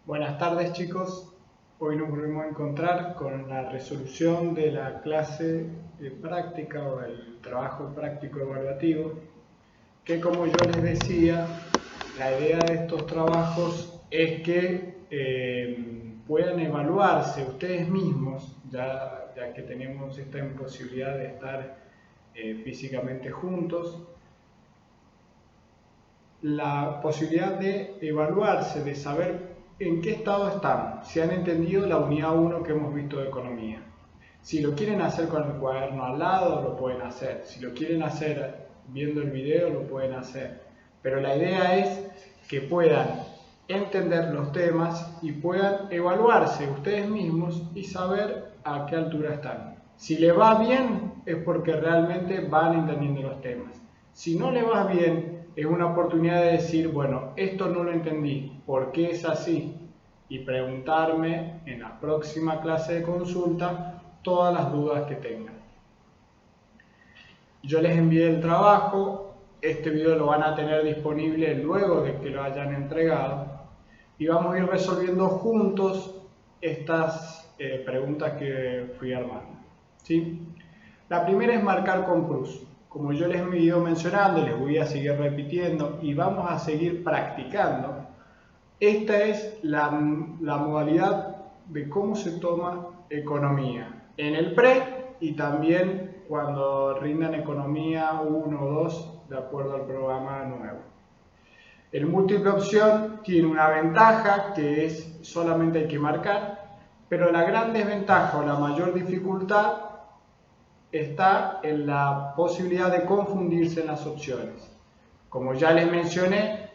Buenas tardes chicos, hoy nos volvemos a encontrar con la resolución de la clase práctica o el trabajo práctico evaluativo, que como yo les decía, la idea de estos trabajos es que puedan evaluarse ustedes mismos, ya que tenemos esta imposibilidad de estar físicamente juntos, la posibilidad de evaluarse, de saber en qué estado están, si han entendido la unidad 1 que hemos visto de economía. Si lo quieren hacer con el cuaderno al lado, lo pueden hacer. Si lo quieren hacer viendo el video, lo pueden hacer. Pero la idea es que puedan entender los temas y puedan evaluarse ustedes mismos y saber a qué altura están. Si les va bien, es porque realmente van entendiendo los temas. Si no les va bien, es una oportunidad de decir, bueno, esto no lo entendí, ¿por qué es así? Y preguntarme en la próxima clase de consulta todas las dudas que tengan. Yo les envié el trabajo, este video lo van a tener disponible luego de que lo hayan entregado y vamos a ir resolviendo juntos estas preguntas que fui armando, ¿sí? La primera es marcar con cruz. Como yo les he ido mencionando, les voy a seguir repitiendo y vamos a seguir practicando. Esta es la modalidad de cómo se toma economía en el pre y también cuando rindan economía 1 o 2 de acuerdo al programa nuevo. El múltiple opción tiene una ventaja que es solamente hay que marcar, pero la gran desventaja o la mayor dificultad está en la posibilidad de confundirse en las opciones. Como ya les mencioné,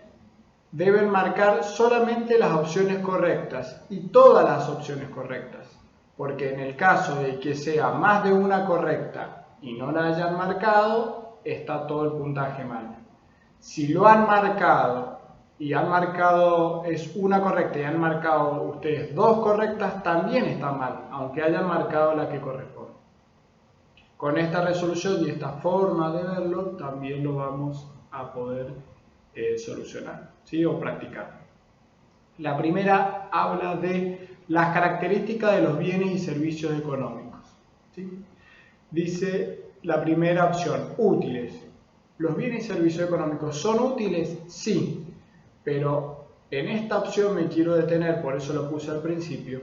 deben marcar solamente las opciones correctas y todas las opciones correctas, porque en el caso de que sea más de una correcta y no la hayan marcado, está todo el puntaje mal. Si lo han marcado y han marcado es una correcta y han marcado ustedes dos correctas, también está mal, aunque hayan marcado la que corresponde. Con esta resolución y esta forma de verlo, también lo vamos a poder solucionar, ¿sí? O practicar. La primera habla de las características de los bienes y servicios económicos, ¿sí? Dice la primera opción, útiles. ¿Los bienes y servicios económicos son útiles? Sí, pero en esta opción me quiero detener, por eso lo puse al principio.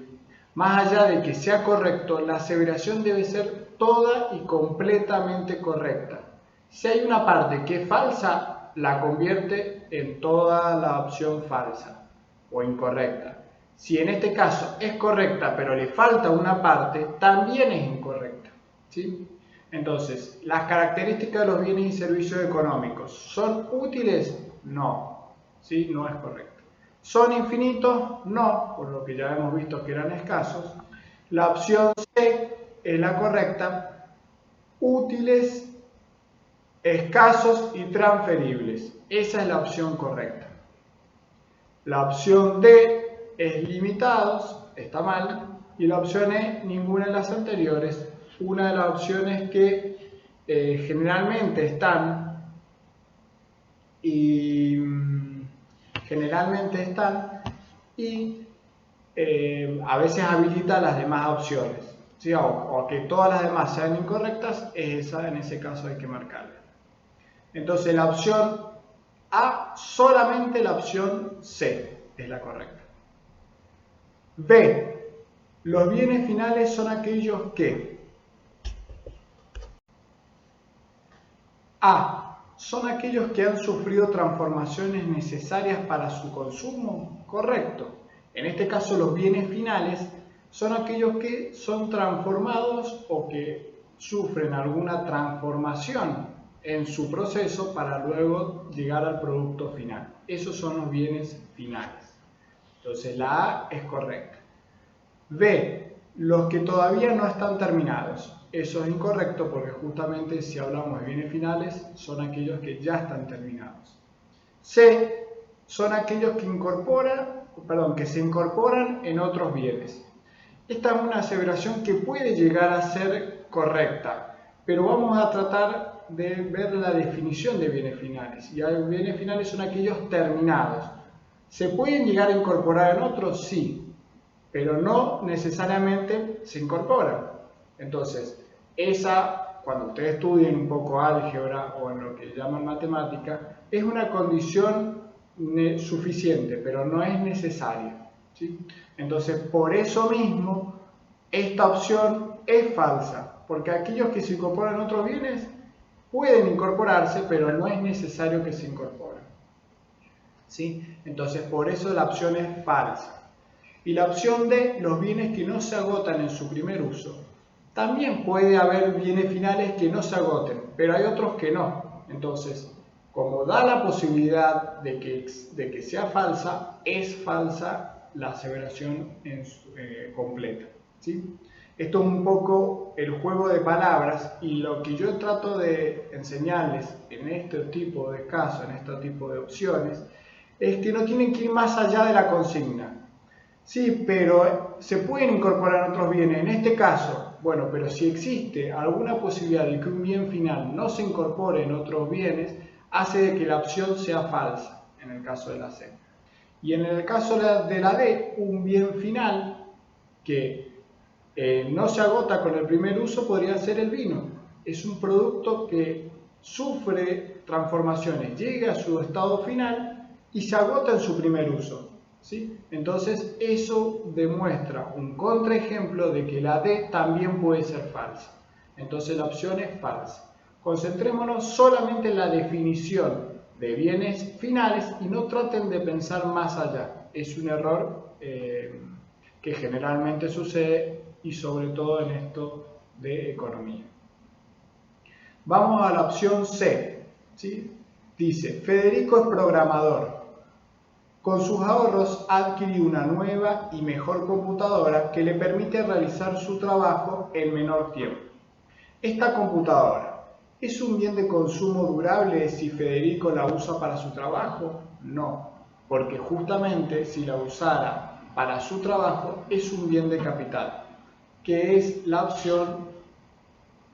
Más allá de que sea correcto, la aseveración debe ser toda y completamente correcta. Si hay una parte que es falsa, la convierte en toda la opción falsa o incorrecta. Si en este caso es correcta, pero le falta una parte, también es incorrecta, ¿sí? Entonces, las características de los bienes y servicios económicos, ¿son útiles? No, ¿sí? No es correcto. ¿Son infinitos? No, por lo que ya hemos visto que eran escasos. La opción C es la correcta. Útiles, escasos y transferibles. Esa es la opción correcta. La opción D es limitados, está mal. Y la opción E, ninguna de las anteriores. Una de las opciones que generalmente están y a veces habilita las demás opciones, ¿sí? o que todas las demás sean incorrectas, es esa, en ese caso hay que marcarla. Entonces la opción A, solamente la opción C es la correcta. B, los bienes finales son aquellos que A, son aquellos que han sufrido transformaciones necesarias para su consumo. Correcto. En este caso los bienes finales son aquellos que son transformados o que sufren alguna transformación en su proceso para luego llegar al producto final. Esos son los bienes finales. Entonces la A es correcta. B, los que todavía no están terminados. Eso es incorrecto porque justamente si hablamos de bienes finales son aquellos que ya están terminados. C, son aquellos que se incorporan en otros bienes. Esta es una aseveración que puede llegar a ser correcta, pero vamos a tratar de ver la definición de bienes finales. Y los bienes finales son aquellos terminados. ¿Se pueden llegar a incorporar en otros? Sí, pero no necesariamente se incorporan. Entonces, cuando ustedes estudien un poco álgebra o en lo que llaman matemática, es una condición suficiente, pero no es necesaria, ¿sí? Entonces, por eso mismo, esta opción es falsa, porque aquellos que se incorporan en otros bienes pueden incorporarse, pero no es necesario que se incorporen, ¿sí? Entonces, por eso la opción es falsa. Y la opción D, los bienes que no se agotan en su primer uso. También puede haber bienes finales que no se agoten, pero hay otros que no. Entonces, como da la posibilidad de que sea falsa, es falsa la aseveración completa, ¿sí? Esto es un poco el juego de palabras, y lo que yo trato de enseñarles en este tipo de casos, en este tipo de opciones, es que no tienen que ir más allá de la consigna. Sí, pero se pueden incorporar otros bienes. En este caso, bueno, pero si existe alguna posibilidad de que un bien final no se incorpore en otros bienes, hace de que la opción sea falsa, en el caso de la C. Y en el caso de la D, un bien final que no se agota con el primer uso podría ser el vino. Es un producto que sufre transformaciones, llega a su estado final y se agota en su primer uso, ¿sí? Entonces eso demuestra un contraejemplo de que la D también puede ser falsa. Entonces la opción es falsa. Concentrémonos solamente en la definición de bienes finales y no traten de pensar más allá. Es un error que generalmente sucede, y sobre todo en esto de economía. Vamos a la opción C, ¿sí? Dice, Federico es programador. Con sus ahorros adquirió una nueva y mejor computadora que le permite realizar su trabajo en menor tiempo. Esta computadora, ¿es un bien de consumo durable si Federico la usa para su trabajo? No, porque justamente si la usara para su trabajo es un bien de capital, que es la opción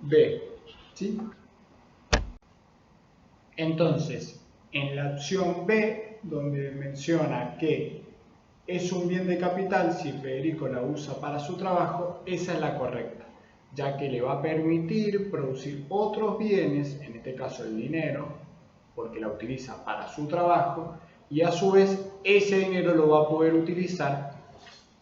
B, ¿sí? Entonces, en la opción B, donde menciona que es un bien de capital si Federico la usa para su trabajo, esa es la correcta, ya que le va a permitir producir otros bienes, en este caso el dinero, porque la utiliza para su trabajo, y a su vez ese dinero lo va a poder utilizar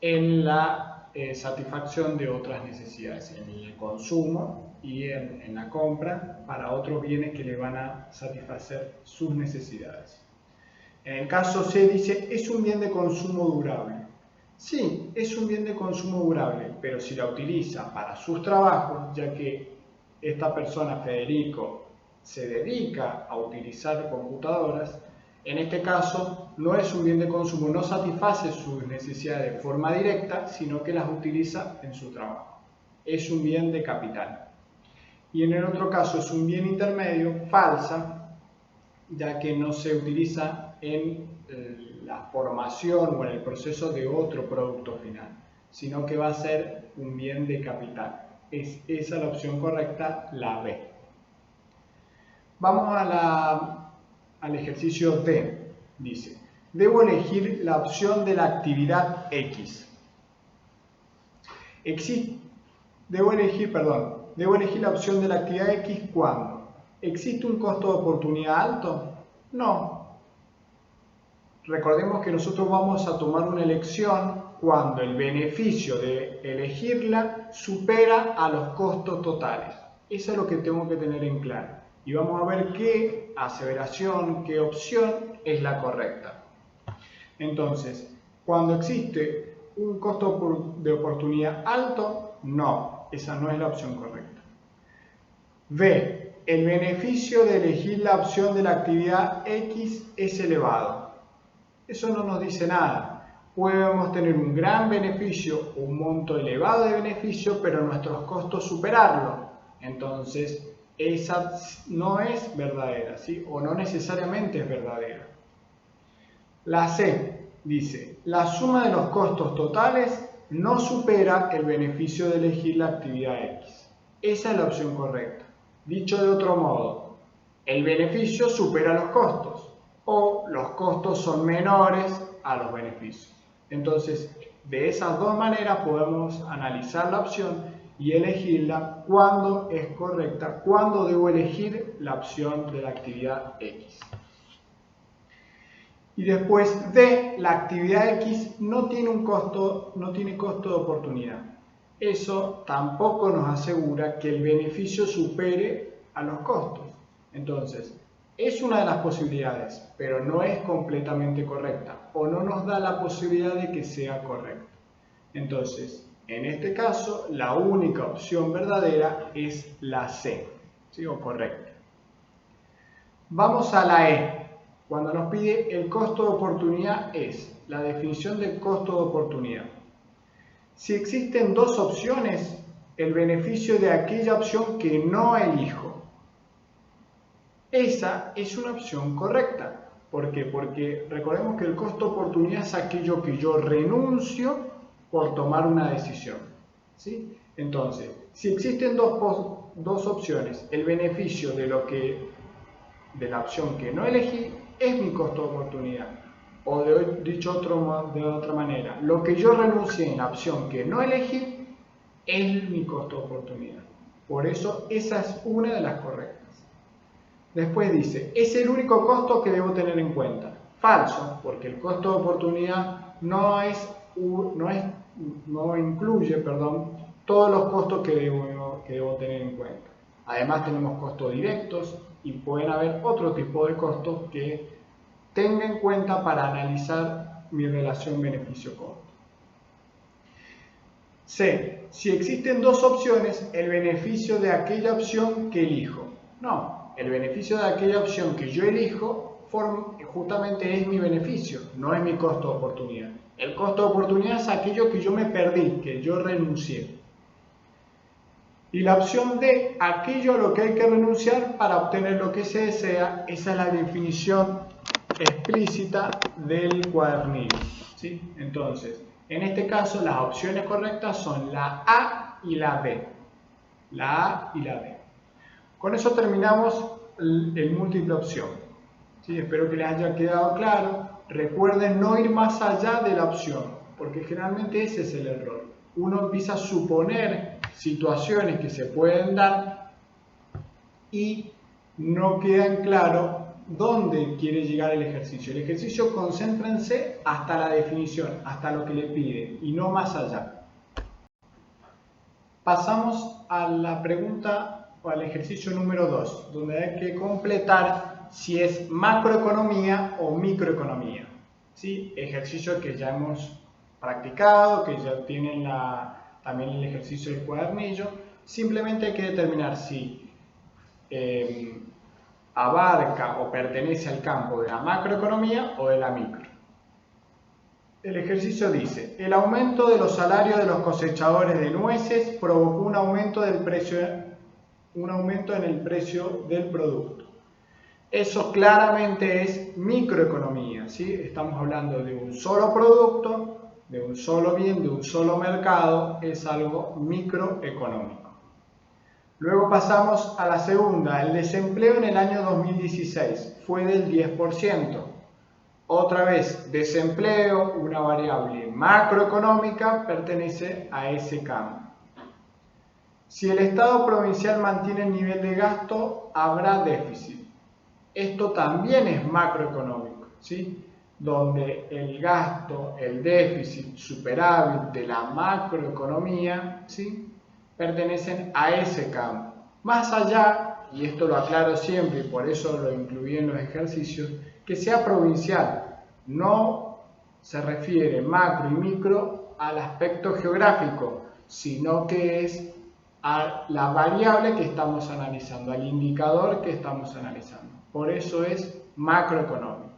en la satisfacción de otras necesidades, en el consumo y en la compra para otros bienes que le van a satisfacer sus necesidades. En el caso C dice, ¿es un bien de consumo durable? Sí, es un bien de consumo durable, pero si la utiliza para sus trabajos, ya que esta persona, Federico, se dedica a utilizar computadoras, en este caso no es un bien de consumo, no satisface sus necesidades de forma directa, sino que las utiliza en su trabajo. Es un bien de capital. Y en el otro caso es un bien intermedio, falsa, ya que no se utiliza en la formación o en el proceso de otro producto final, sino que va a ser un bien de capital. Es esa la opción correcta, la B. Vamos al ejercicio D. Dice, debo elegir la opción de la actividad X. Debo elegir la opción de la actividad X cuando ¿existe un costo de oportunidad alto? No. Recordemos que nosotros vamos a tomar una elección cuando el beneficio de elegirla supera a los costos totales. Eso es lo que tengo que tener en claro. Y vamos a ver qué aseveración, qué opción es la correcta. Entonces, cuando existe un costo de oportunidad alto, no, esa no es la opción correcta. B, el beneficio de elegir la opción de la actividad X es elevado. Eso no nos dice nada. Podemos tener un gran beneficio, un monto elevado de beneficio, pero nuestros costos superarlo. Entonces, esa no es verdadera, ¿sí? O no necesariamente es verdadera. La C dice, la suma de los costos totales no supera el beneficio de elegir la actividad X. Esa es la opción correcta. Dicho de otro modo, el beneficio supera los costos, o los costos son menores a los beneficios. Entonces, de esas dos maneras podemos analizar la opción y elegirla cuando es correcta, cuando debo elegir la opción de la actividad X. Y después D, la actividad X no tiene costo de oportunidad. Eso tampoco nos asegura que el beneficio supere a los costos. Entonces, es una de las posibilidades, pero no es completamente correcta o no nos da la posibilidad de que sea correcta. Entonces, en este caso, la única opción verdadera es la C, ¿sí? O correcta. Vamos a la E. Cuando nos pide el costo de oportunidad es la definición del costo de oportunidad. Si existen dos opciones, el beneficio de aquella opción que no elijo. Esa es una opción correcta. ¿Por qué? Porque recordemos que el costo de oportunidad es aquello que yo renuncio por tomar una decisión, ¿sí? Entonces, si existen dos opciones, el beneficio de la opción que no elegí es mi costo de oportunidad. O dicho de otra manera, lo que yo renuncié en la opción que no elegí es mi costo de oportunidad. Por eso, esa es una de las correctas. Después dice, es el único costo que debo tener en cuenta. Falso, porque el costo de oportunidad no incluye todos los costos que debo tener en cuenta. Además tenemos costos directos y pueden haber otro tipo de costos que tenga en cuenta para analizar mi relación beneficio-costo. C. Si existen dos opciones, el beneficio de aquella opción que elijo. No, el beneficio de aquella opción que yo elijo justamente es mi beneficio, no es mi costo de oportunidad. El costo de oportunidad es aquello que yo me perdí, que yo renuncié. Y la opción D, aquello a lo que hay que renunciar para obtener lo que se desea, esa es la definición explícita del cuadernillo, ¿sí? Entonces, en este caso las opciones correctas son la A y la B. La A y la B. Con eso terminamos el múltiple opción, ¿sí? Espero que les haya quedado claro. Recuerden no ir más allá de la opción, porque generalmente ese es el error. Uno empieza a suponer situaciones que se pueden dar y no quedan claro dónde quiere llegar el ejercicio. El ejercicio, concéntrense hasta la definición, hasta lo que le pide y no más allá. Pasamos a la pregunta o al ejercicio número 2, donde hay que completar si es macroeconomía o microeconomía, ¿sí? Ejercicio que ya hemos practicado, que ya tienen también el ejercicio del cuadernillo. Simplemente hay que determinar si abarca o pertenece al campo de la macroeconomía o de la micro. El ejercicio dice, el aumento de los salarios de los cosechadores de nueces provocó un aumento en el precio del producto. Eso claramente es microeconomía, ¿sí? Estamos hablando de un solo producto, de un solo bien, de un solo mercado, es algo microeconómico. Luego pasamos a la segunda, el desempleo en el año 2016 fue del 10%. Otra vez, desempleo, una variable macroeconómica, pertenece a ese campo. Si el Estado provincial mantiene el nivel de gasto, habrá déficit. Esto también es macroeconómico, ¿sí? Donde el gasto, el déficit, superávit de la macroeconomía, ¿sí? Pertenecen a ese campo. Más allá, y esto lo aclaro siempre y por eso lo incluí en los ejercicios, que sea provincial. No se refiere macro y micro al aspecto geográfico, sino que es a la variable que estamos analizando, al indicador que estamos analizando. Por eso es macroeconómico.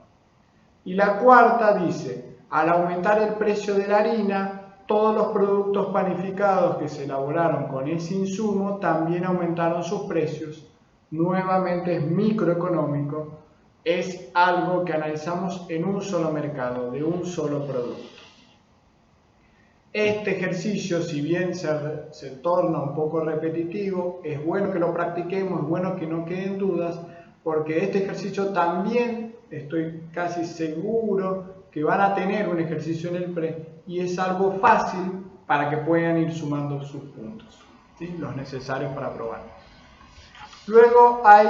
Y la cuarta dice, al aumentar el precio de la harina, todos los productos panificados que se elaboraron con ese insumo también aumentaron sus precios. Nuevamente es microeconómico, es algo que analizamos en un solo mercado, de un solo producto. Este ejercicio, si bien se torna un poco repetitivo, es bueno que lo practiquemos, es bueno que no queden dudas, porque este ejercicio también estoy casi seguro que van a tener un ejercicio en el pre y es algo fácil para que puedan ir sumando sus puntos, ¿sí? Los necesarios para aprobar. Luego hay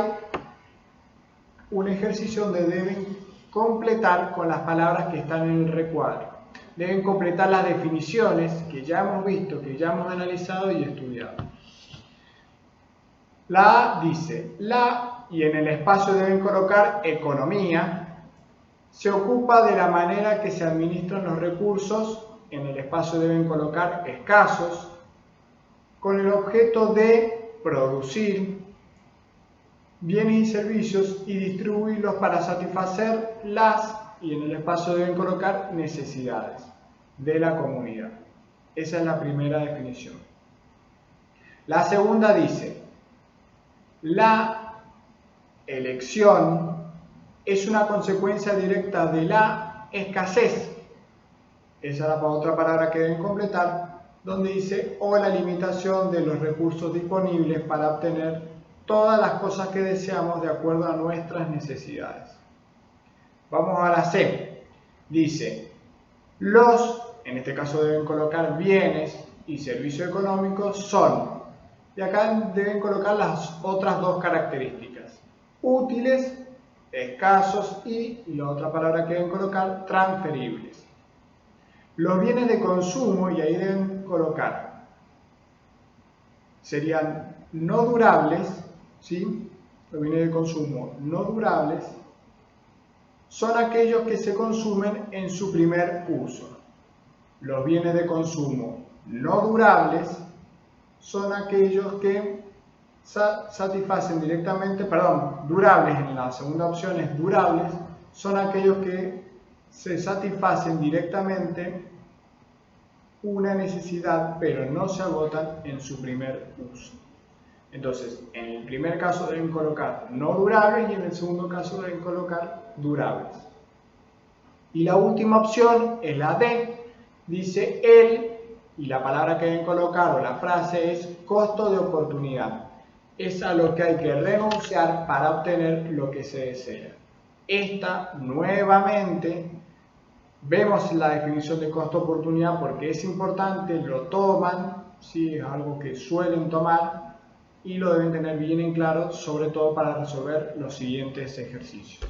un ejercicio donde deben completar con las palabras que están en el recuadro. Deben completar las definiciones que ya hemos visto, que ya hemos analizado y estudiado. La A dice, y en el espacio deben colocar economía, se ocupa de la manera que se administran los recursos, en el espacio deben colocar escasos, con el objeto de producir bienes y servicios y distribuirlos para satisfacer y en el espacio deben colocar necesidades de la comunidad. Esa es la primera definición. La segunda dice, la elección es una consecuencia directa de la escasez. Esa es la otra palabra que deben completar, donde dice, o la limitación de los recursos disponibles para obtener todas las cosas que deseamos de acuerdo a nuestras necesidades. Vamos a la C. Dice, en este caso deben colocar bienes y servicios económicos son, y acá deben colocar las otras dos características, útiles, escasos y la otra palabra que deben colocar, transferibles. Los bienes de consumo, y ahí deben colocar, serían no durables, ¿sí? Los bienes de consumo no durables son aquellos que se consumen en su primer uso. Los bienes de consumo no durables son aquellos que satisfacen directamente, durables en la segunda opción es durables, son aquellos que se satisfacen directamente una necesidad, pero no se agotan en su primer uso. Entonces, en el primer caso deben colocar no durables y en el segundo caso deben colocar durables. Y la última opción es la D, dice y la palabra que deben colocar o la frase es costo de oportunidad. Es a lo que hay que renunciar para obtener lo que se desea. Esta, nuevamente, vemos la definición de costo de oportunidad porque es importante, lo toman, ¿sí? Es algo que suelen tomar y lo deben tener bien en claro, sobre todo para resolver los siguientes ejercicios.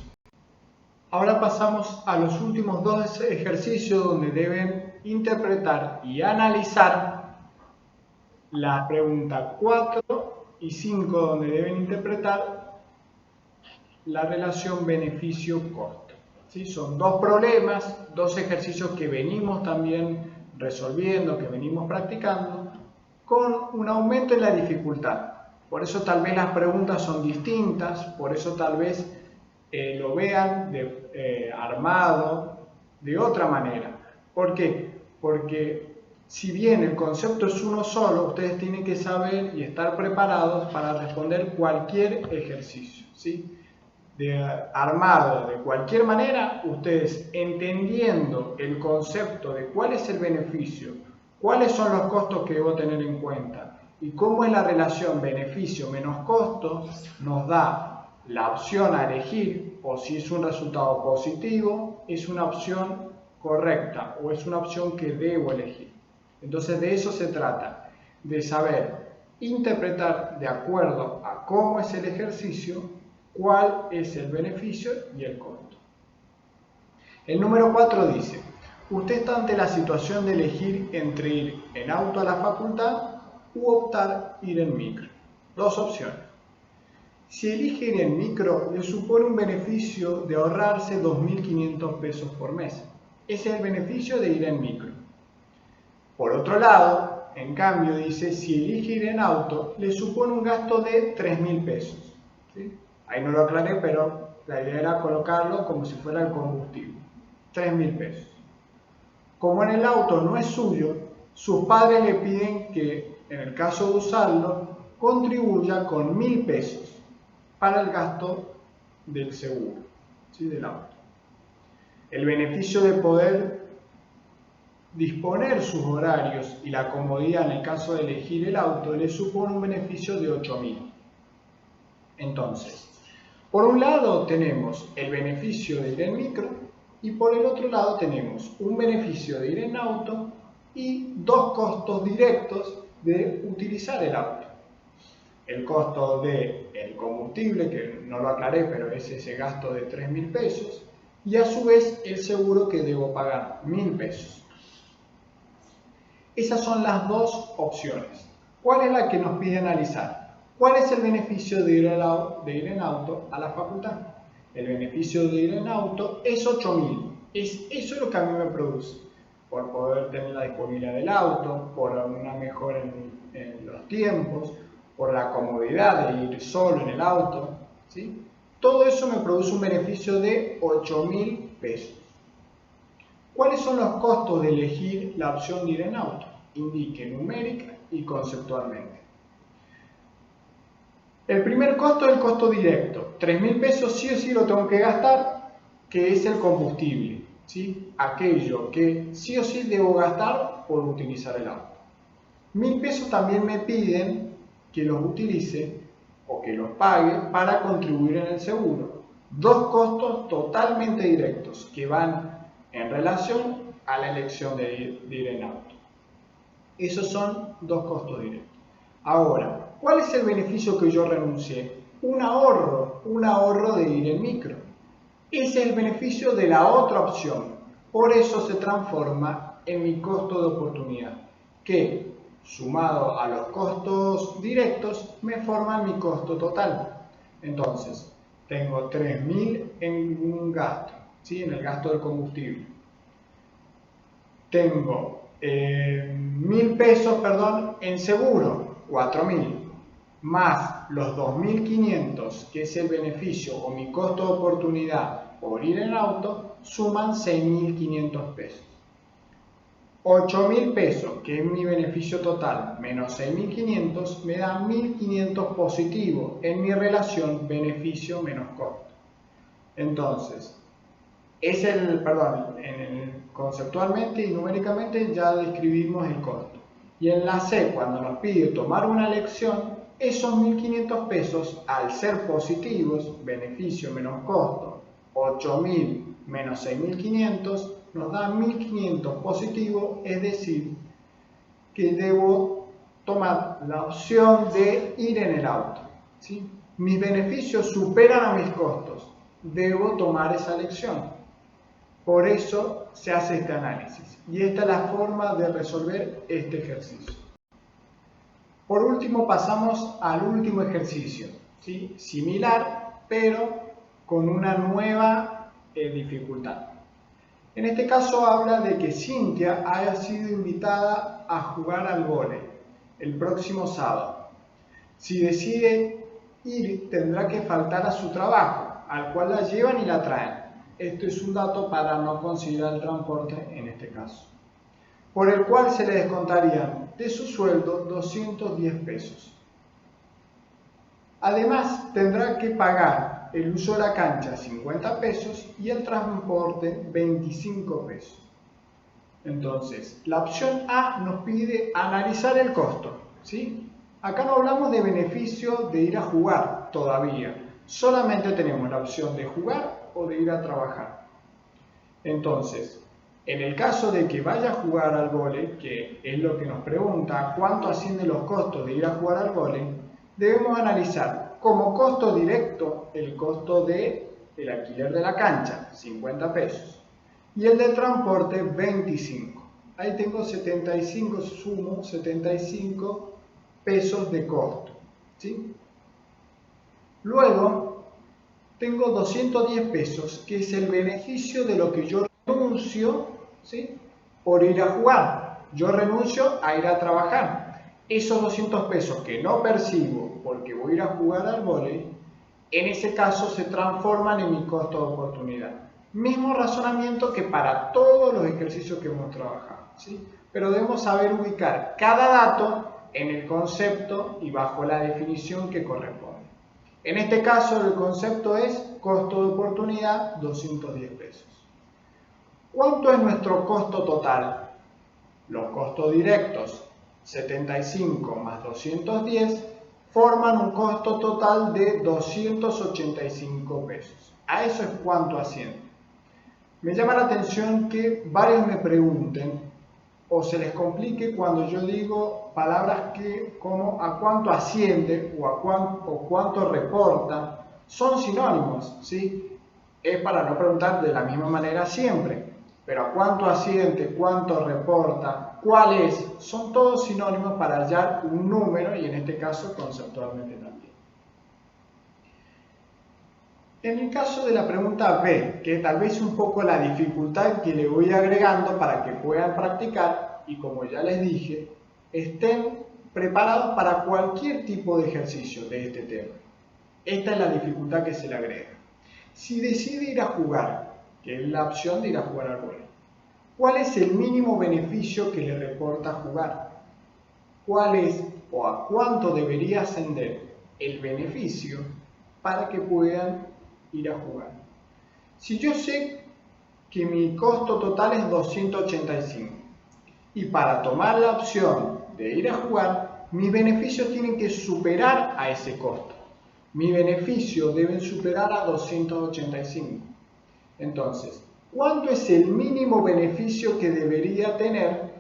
Ahora pasamos a los últimos dos ejercicios donde deben interpretar y analizar la pregunta 4 y 5, donde deben interpretar la relación beneficio-costo. ¿Sí? Son dos problemas, dos ejercicios que venimos también resolviendo, que venimos practicando, con un aumento en la dificultad. Por eso tal vez las preguntas son distintas, por eso tal vez lo vean armado de otra manera. ¿Por qué? Porque si bien el concepto es uno solo, ustedes tienen que saber y estar preparados para responder cualquier ejercicio, ¿sí? Armado de cualquier manera, ustedes entendiendo el concepto de cuál es el beneficio, cuáles son los costos que debo tener en cuenta y cómo es la relación beneficio menos costo, nos da la opción a elegir, o si es un resultado positivo, es una opción correcta o es una opción que debo elegir. Entonces de eso se trata, de saber interpretar de acuerdo a cómo es el ejercicio, cuál es el beneficio y el costo. El número 4 dice, usted está ante la situación de elegir entre ir en auto a la facultad u optar ir en micro. Dos opciones. Si elige ir en micro, le supone un beneficio de ahorrarse 2.500 pesos por mes. Ese es el beneficio de ir en micro. Por otro lado, en cambio, dice, si elige ir en auto, le supone un gasto de 3.000 pesos. ¿Sí? Ahí no lo aclaré, pero la idea era colocarlo como si fuera el combustible. 3.000 pesos. Como en el auto no es suyo, sus padres le piden que, en el caso de usarlo, contribuya con 1.000 pesos para el gasto del seguro, ¿sí? Del auto. El beneficio de poder disponer sus horarios y la comodidad en el caso de elegir el auto le supone un beneficio de 8.000. Entonces, por un lado tenemos el beneficio de ir en micro y por el otro lado tenemos un beneficio de ir en auto y dos costos directos de utilizar el auto. El costo del combustible, que no lo aclaré, pero es ese gasto de 3.000 pesos, y a su vez el seguro que debo pagar 1.000 pesos. Esas son las dos opciones. ¿Cuál es la que nos pide analizar? ¿Cuál es el beneficio de ir en auto a la facultad? El beneficio de ir en auto es 8.000. Eso es lo que a mí me produce. Por poder tener la disponibilidad del auto, por una mejora en los tiempos, por la comodidad de ir solo en el auto, ¿sí? Todo eso me produce un beneficio de 8.000 pesos. ¿Cuáles son los costos de elegir la opción de ir en auto? Indique numérica y conceptualmente. El primer costo es el costo directo. 3.000 pesos sí o sí lo tengo que gastar, que es el combustible, ¿sí? Aquello que sí o sí debo gastar por utilizar el auto. 1.000 pesos también me piden que los utilice o que los pague para contribuir en el seguro. Dos costos totalmente directos que van en relación a la elección de ir en auto. Esos son dos costos directos. Ahora, ¿cuál es el beneficio que yo renuncié? Un ahorro de ir en micro. Ese es el beneficio de la otra opción. Por eso se transforma en mi costo de oportunidad, que sumado a los costos directos me forman mi costo total. Entonces, tengo 3.000 en un gasto, ¿sí? En el gasto del combustible. Tengo 1.000 pesos, en seguro, 4.000, más los 2.500, que es el beneficio o mi costo de oportunidad por ir en auto, suman 6.500 pesos. 8.000 pesos, que es mi beneficio total, menos 6.500, me da 1.500 positivo en mi relación beneficio menos costo. Entonces, conceptualmente y numéricamente ya describimos el costo. Y en la C, cuando nos pide tomar una elección, esos 1.500 pesos, al ser positivos, beneficio menos costo, 8.000 menos 6.500, nos da 1.500 positivo, es decir, que debo tomar la opción de ir en el auto, ¿sí? Mis beneficios superan a mis costos, debo tomar esa elección. Por eso se hace este análisis y esta es la forma de resolver este ejercicio. Por último pasamos al último ejercicio, ¿sí? Similar pero con una nueva dificultad. En este caso habla de que Cintia haya sido invitada a jugar al vóley el próximo sábado. Si decide ir tendrá que faltar a su trabajo, al cual la llevan y la traen. Esto es un dato para no considerar el transporte en este caso, por el cual se le descontarían de su sueldo 210 pesos. Además, tendrá que pagar el uso de la cancha 50 pesos y el transporte 25 pesos. Entonces, la opción A nos pide analizar el costo, ¿sí? Acá no hablamos de beneficio de ir a jugar todavía, solamente tenemos la opción de jugar o de ir a trabajar. Entonces, en el caso de que vaya a jugar al vóley, que es lo que nos pregunta cuánto ascienden los costos de ir a jugar al vóley, debemos analizar como costo directo el costo del alquiler de la cancha, 50 pesos, y el del transporte, 25. Ahí tengo 75, sumo 75 pesos de costo, ¿sí? Luego, tengo 210 pesos, que es el beneficio de lo que yo renuncio, ¿sí? Por ir a jugar. Yo renuncio a ir a trabajar. Esos 200 pesos que no percibo porque voy a ir a jugar al vóley, en ese caso se transforman en mi costo de oportunidad. Mismo razonamiento que para todos los ejercicios que hemos trabajado, ¿sí? Pero debemos saber ubicar cada dato en el concepto y bajo la definición que corresponde. En este caso el concepto es costo de oportunidad 210 pesos. ¿Cuánto es nuestro costo total? Los costos directos 75 más 210 forman un costo total de 285 pesos. A eso es cuánto asciende. Me llama la atención que varios me pregunten o se les complique cuando yo digo palabras que como a cuánto asciende o cuánto reporta son sinónimos, ¿sí? Es para no preguntar de la misma manera siempre, pero a cuánto asciende, cuánto reporta, cuál es, son todos sinónimos para hallar un número y en este caso conceptualmente también. En el caso de la pregunta B, que tal vez un poco la dificultad que le voy agregando para que puedan practicar y como ya les dije, estén preparados para cualquier tipo de ejercicio de este tema. Esta es la dificultad que se le agrega. Si decide ir a jugar, que es la opción de ir a jugar al vóley, ¿cuál es el mínimo beneficio que le reporta jugar? ¿Cuál es o a cuánto debería ascender el beneficio para que puedan ir a jugar? Si yo sé que mi costo total es 285 y para tomar la opción de ir a jugar, mis beneficios tienen que superar a ese costo. Mi beneficio deben superar a 285. Entonces, ¿cuánto es el mínimo beneficio que debería tener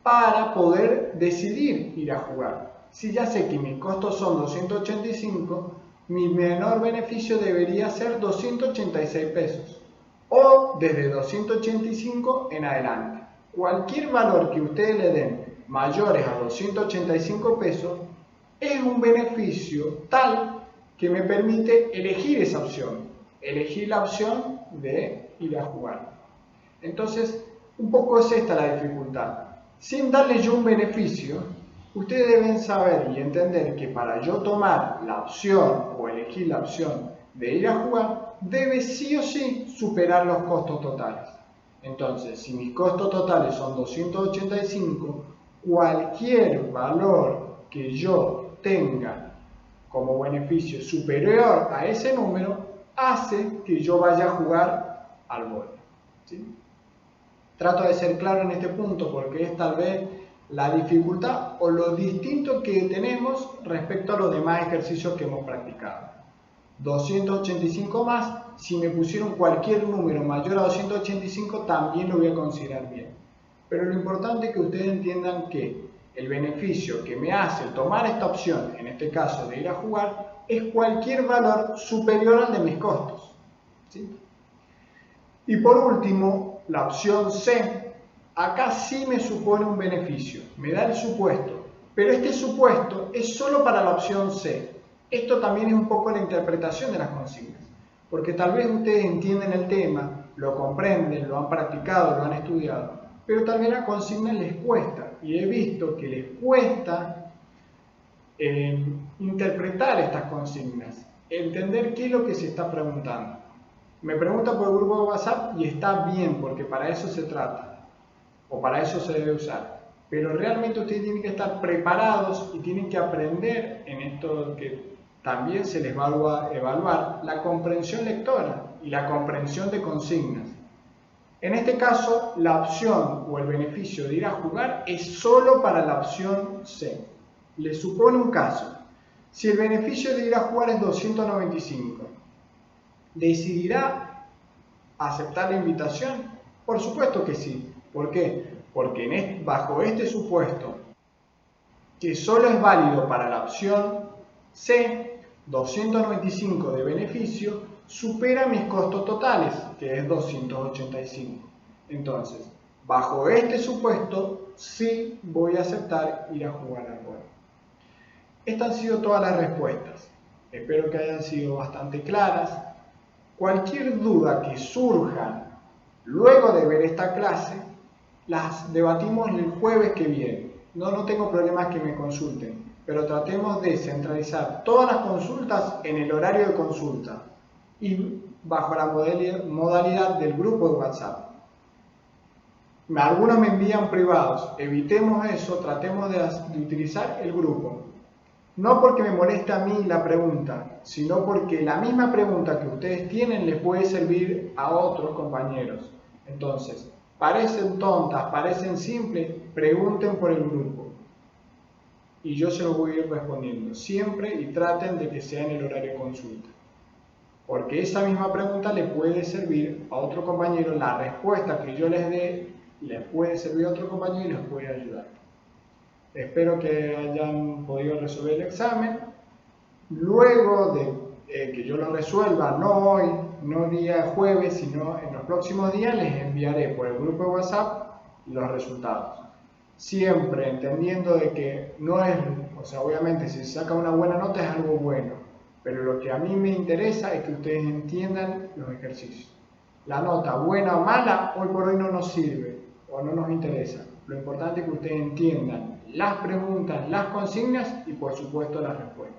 para poder decidir ir a jugar? Si ya sé que mis costos son 285, mi menor beneficio debería ser 286 pesos o desde 285 en adelante. Cualquier valor que ustedes le den mayores a 285 pesos es un beneficio tal que me permite elegir esa opción, elegir la opción de ir a jugar. Entonces, un poco es esta la dificultad. Sin darle yo un beneficio, ustedes deben saber y entender que para yo tomar la opción o elegir la opción de ir a jugar, debe sí o sí superar los costos totales. Entonces, si mis costos totales son 285, cualquier valor que yo tenga como beneficio superior a ese número, hace que yo vaya a jugar al vóley, ¿sí? Trato de ser claro en este punto porque es tal vez la dificultad o lo distinto que tenemos respecto a los demás ejercicios que hemos practicado. 285 más, si me pusieron cualquier número mayor a 285 también lo voy a considerar bien. Pero lo importante es que ustedes entiendan que el beneficio que me hace tomar esta opción, en este caso de ir a jugar, es cualquier valor superior al de mis costos, ¿sí? Y por último, la opción C, acá sí me supone un beneficio, me da el supuesto, pero este supuesto es solo para la opción C. Esto también es un poco la interpretación de las consignas, porque tal vez ustedes entienden el tema, lo comprenden, lo han practicado, lo han estudiado, pero tal vez la consigna les cuesta, y he visto que les cuesta interpretar estas consignas, entender qué es lo que se está preguntando. Me pregunta por el grupo de WhatsApp y está bien, porque para eso se trata, o para eso se debe usar. Pero realmente ustedes tienen que estar preparados y tienen que aprender en esto que también se les va a evaluar, la comprensión lectora y la comprensión de consignas. En este caso, la opción o el beneficio de ir a jugar es solo para la opción C. Le supone un caso. Si el beneficio de ir a jugar es 295, ¿decidirá aceptar la invitación? Por supuesto que sí. ¿Por qué? Porque bajo este supuesto, que solo es válido para la opción C, 295 de beneficio supera mis costos totales, que es 285. Entonces, bajo este supuesto, sí voy a aceptar ir a jugar al vóley. Estas han sido todas las respuestas. Espero que hayan sido bastante claras. Cualquier duda que surja luego de ver esta clase, las debatimos el jueves que viene. No tengo problemas que me consulten, pero tratemos de centralizar todas las consultas en el horario de consulta y bajo la modalidad del grupo de WhatsApp. Algunos me envían privados, evitemos eso, tratemos de utilizar el grupo. No porque me moleste a mí la pregunta, sino porque la misma pregunta que ustedes tienen les puede servir a otros compañeros. Entonces, parecen tontas, parecen simples, pregunten por el grupo. Y yo se los voy a ir respondiendo siempre y traten de que sea en el horario de consulta. porque esa misma pregunta le puede servir a otro compañero, la respuesta que yo les dé les puede servir a otro compañero y les puede ayudar. Espero que hayan podido resolver el examen. Luego de que yo lo resuelva, no hoy, no día jueves, sino en los próximos días, les enviaré por el grupo de WhatsApp los resultados. Siempre entendiendo de que no es, o sea, obviamente si se saca una buena nota es algo bueno, pero lo que a mí me interesa es que ustedes entiendan los ejercicios. La nota buena o mala hoy por hoy no nos sirve o no nos interesa. Lo importante es que ustedes entiendan las preguntas, las consignas y por supuesto las respuestas.